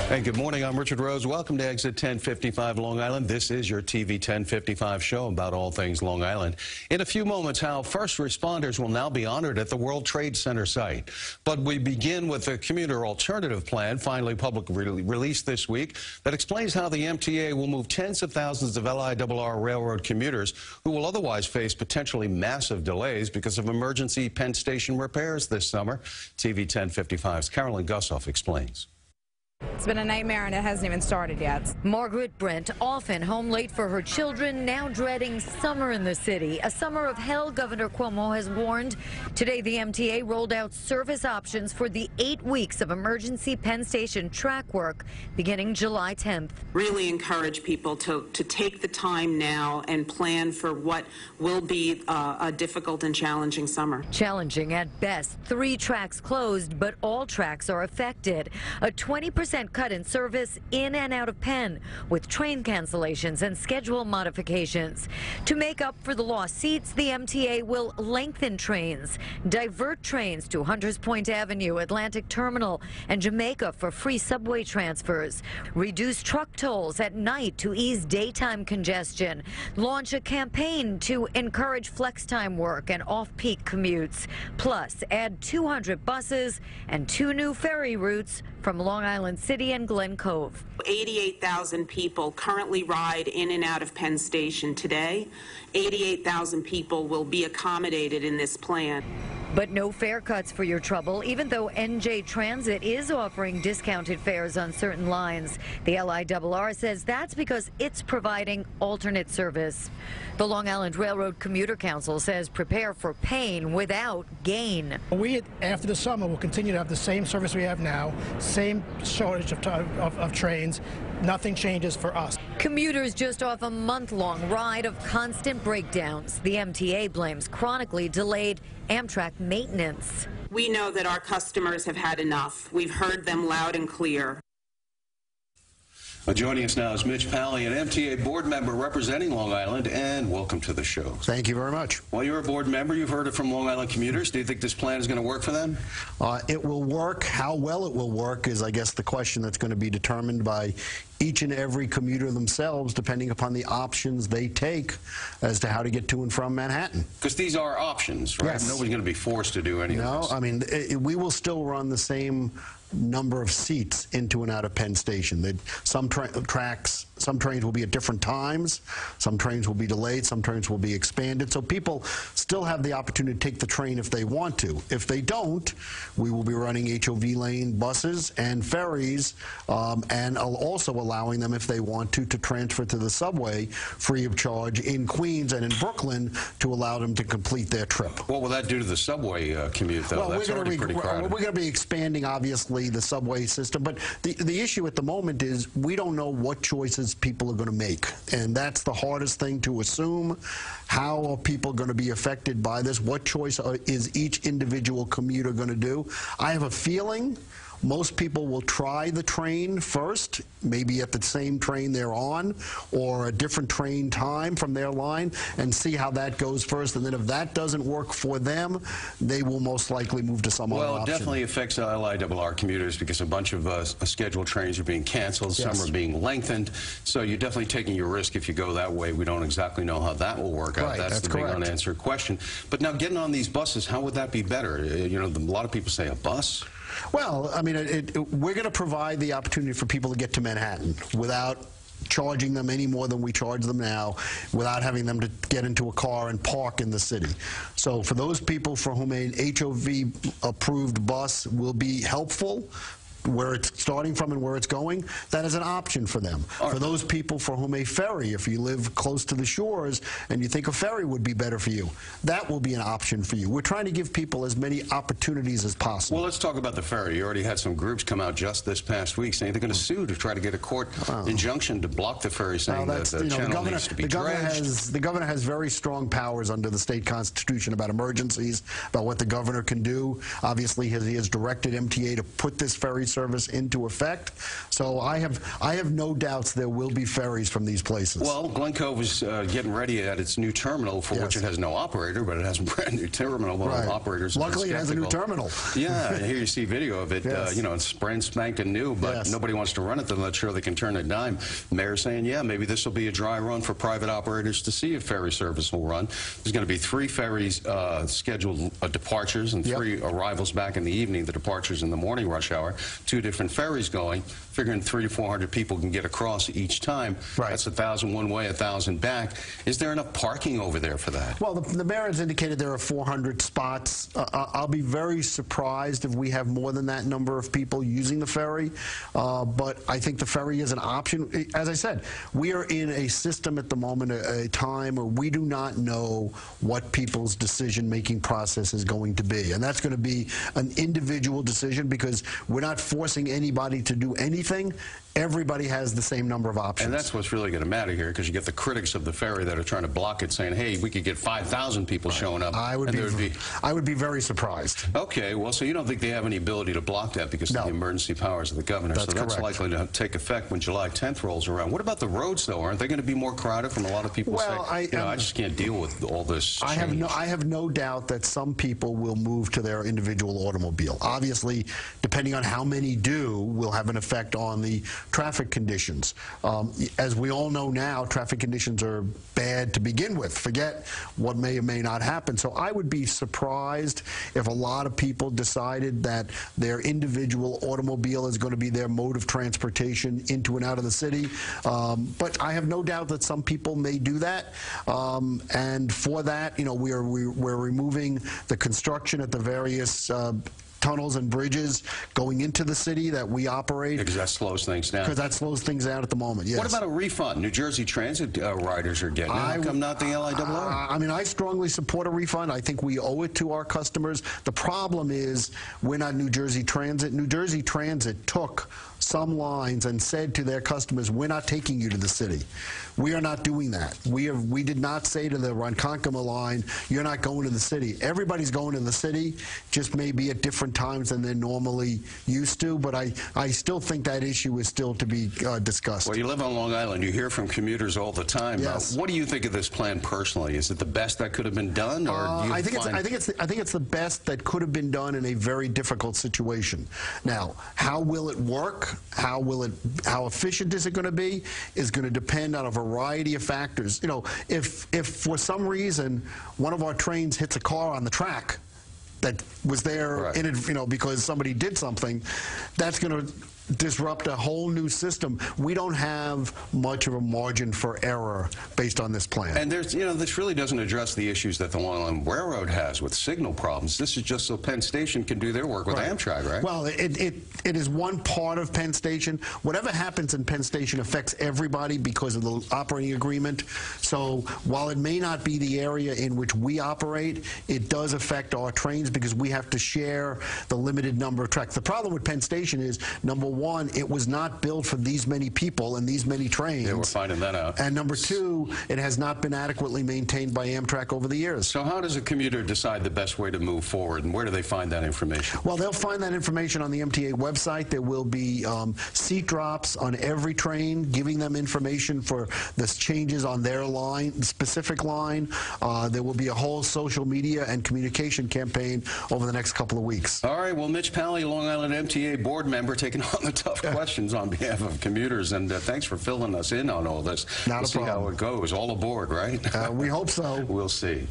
Hey, good morning. I'm Richard Rose. Welcome to Exit 1055 Long Island. This is your TV 1055 show about all things Long Island. In a few moments, how first responders will now be honored at the World Trade Center site. But we begin with the commuter alternative plan, finally publicly released this week, that explains how the MTA will move tens of thousands of LIRR railroad commuters who will otherwise face potentially massive delays because of emergency Penn Station repairs this summer. TV 1055's Carolyn Gussoff explains. It's been a nightmare and it hasn't even started yet. Margaret Brent, often home late for her children, now dreading summer in the city. A summer of hell, Governor Cuomo has warned. Today, the MTA rolled out service options for the 8 weeks of emergency Penn Station track work beginning July 10th. Really encourage people to take the time now and plan for what will be a difficult and challenging summer. Challenging at best. 3 tracks closed, but all tracks are affected. A 20% cut in service in and out of Penn, with train cancellations and schedule modifications. To make up for the lost seats, the MTA will lengthen trains, divert trains to Hunters Point Avenue, Atlantic Terminal, and Jamaica for free subway transfers, reduce truck tolls at night to ease daytime congestion, launch a campaign to encourage flex time work and off-peak commutes, plus add 200 buses and 2 new ferry routes from Long Island City and Glen Cove. 88,000 people currently ride in and out of Penn Station today. 88,000 people will be accommodated in this plan. But no fare cuts for your trouble, even though NJ Transit is offering discounted fares on certain lines. The LIRR says that's because it's providing alternate service. The Long Island Railroad Commuter Council says prepare for pain without gain. We, after the summer, will continue to have the same service we have now, same shortage of trains. Nothing changes for us. Commuters just off a month-long ride of constant breakdowns. The MTA blames chronically delayed Amtrak maintenance. We know that our customers have had enough. We've heard them loud and clear. Joining us now is Mitch Pally, an MTA board member representing Long Island, and welcome to the show. Thank you very much. Well, you're a board member. You've heard it from Long Island commuters. Do you think this plan is going to work for them? It will work. How well it will work is, I guess, the question that's going to be determined by each and every commuter themselves, depending upon the options they take as to how to get to and from Manhattan. Because these are options, right? Yes. Nobody's going to be forced to do any of this. No, I mean, we will still run the same number of seats into and out of Penn Station. Some trains will be at different times, some trains will be delayed, some trains will be expanded, so people still have the opportunity to take the train if they want to. If they don't, we will be running HOV lane buses and ferries, and also allowing them, if they want to transfer to the subway free of charge in Queens and in Brooklyn to allow them to complete their trip. What will that do to the subway commute, though? Well, that's already pretty crowded. We're going to be expanding, obviously, the subway system, but the issue at the moment is we don't know what choices people are going to make, and that's the hardest thing to assume. How are people going to be affected by this? What choice is each individual commuter going to do? I have a feeling most people will try the train first, maybe at the same train they're on, or a different train time from their line, and see how that goes first. And then if that doesn't work for them, they will most likely move to some other option. Well, it definitely affects LIRR commuters because a bunch of scheduled trains are being canceled, yes. Some are being lengthened. So you're definitely taking your risk if you go that way. We don't exactly know how that will work out. Right, that's the correct. big unanswered question. But now getting on these buses, how would that be better? You know, a lot of people say a bus. Well, I mean, we're going to provide the opportunity for people to get to Manhattan without charging them any more than we charge them now, without having them to get into a car and park in the city. So for those people for whom an HOV-approved bus will be helpful, where it's starting from and where it's going, that is an option for them. For those people for whom a ferry, if you live close to the shores and you think a ferry would be better for you, that will be an option for you. We're trying to give people as many opportunities as possible. Well, let's talk about the ferry. You already had some groups come out just this past week saying they're going to sue to try to get a court injunction to block the ferry, saying that the channel needs to be dredged. The governor has very strong powers under the state constitution about emergencies, about what the governor can do. Obviously, he has directed MTA to put this ferry service into effect. So I have no doubts there will be ferries from these places. Well, Glen Cove is getting ready at its new terminal, for which it has no operator, but it has a brand new terminal. Well, operators. Luckily, it has a new terminal. Yeah, and here you see video of it. You know, it's brand spanking new, but nobody wants to run it. They're not sure they can turn a dime. Mayor's saying, yeah, maybe this will be a dry run for private operators to see if ferry service will run. There's going to be 3 ferries scheduled departures and 3 arrivals back in the evening. The departures in the morning rush hour. 2 different ferries going. Figuring 300 to 400 people can get across each time. That's 1,000 one way, 1,000 back. Is there enough parking over there for that? Well, the mayor has indicated there are 400 spots. I'll be very surprised if we have more than that number of people using the ferry. But I think the ferry is an option. As I said, we are in a system at the moment, a time where we do not know what people's decision-making process is going to be. And that's going to be an individual decision because we're not forcing anybody to do anything. Everybody has the same number of options. And that's what's really going to matter here, because you get the critics of the ferry that are trying to block it, saying, hey, we could get 5,000 people showing up. I would be very surprised. Okay, well, so you don't think they have any ability to block that because of the emergency powers of the governor. That's likely to take effect when July 10th rolls around. What about the roads, though? Aren't they going to be more crowded from a lot of people? Well, I just can't deal with all this change. I have no doubt that some people will move to their individual automobile. Obviously, depending on how many do, will have an effect on the traffic conditions. As we all know now, traffic conditions are bad to begin with. Forget what may or may not happen. So I would be surprised if a lot of people decided that their individual automobile is going to be their mode of transportation into and out of the city. But I have no doubt that some people may do that. And for that, you know, we're removing the construction at the various tunnels and bridges going into the city that we operate. Because that slows things down. Because that slows things down at the moment, yes. What about a refund? New Jersey Transit riders are getting it. How come not the LIRR? I mean, I strongly support a refund. I think we owe it to our customers. The problem is we're not New Jersey Transit. New Jersey Transit took some lines and said to their customers, we're not taking you to the city. We are not doing that. We did not say to the Ronkonkoma line, you're not going to the city. Everybody's going to the city, just maybe at different times than they're normally used to, but I still think that issue is still to be discussed. Well, you live on Long Island. You hear from commuters all the time. Yes. What do you think of this plan personally? Is it the best that could have been done, or do you I think it's the best that could have been done in a very difficult situation. Now, how will it work? How efficient is it going to be? Is going to depend on a variety of factors. You know, if for some reason one of our trains hits a car on the track that was there in it, you know, because somebody did something, that's going to disrupt a whole new system. We don't have much of a margin for error based on this plan. And there's, you know, this really doesn't address the issues that the Long Island Railroad has with signal problems. This is just so Penn Station can do their work with Amtrak, right? Well, it is one part of Penn Station. Whatever happens in Penn Station affects everybody because of the operating agreement. So while it may not be the area in which we operate, it does affect our trains because we have to share the limited number of tracks. The problem with Penn Station is, number one, it was not built for these many people and these many trains. Yeah, we're finding that out. And number two, it has not been adequately maintained by Amtrak over the years. So how does a commuter decide the best way to move forward, and where do they find that information? Well, they'll find that information on the MTA website. There will be seat drops on every train, giving them information for the changes on their line, specific line. There will be a whole social media and communication campaign over the next couple of weeks. All right, well, Mitch Pally, Long Island MTA board member, taking on the tough questions on behalf of commuters, and thanks for filling us in on all this. Not a problem. We'll see how it goes. All aboard, right? We hope so. We'll see.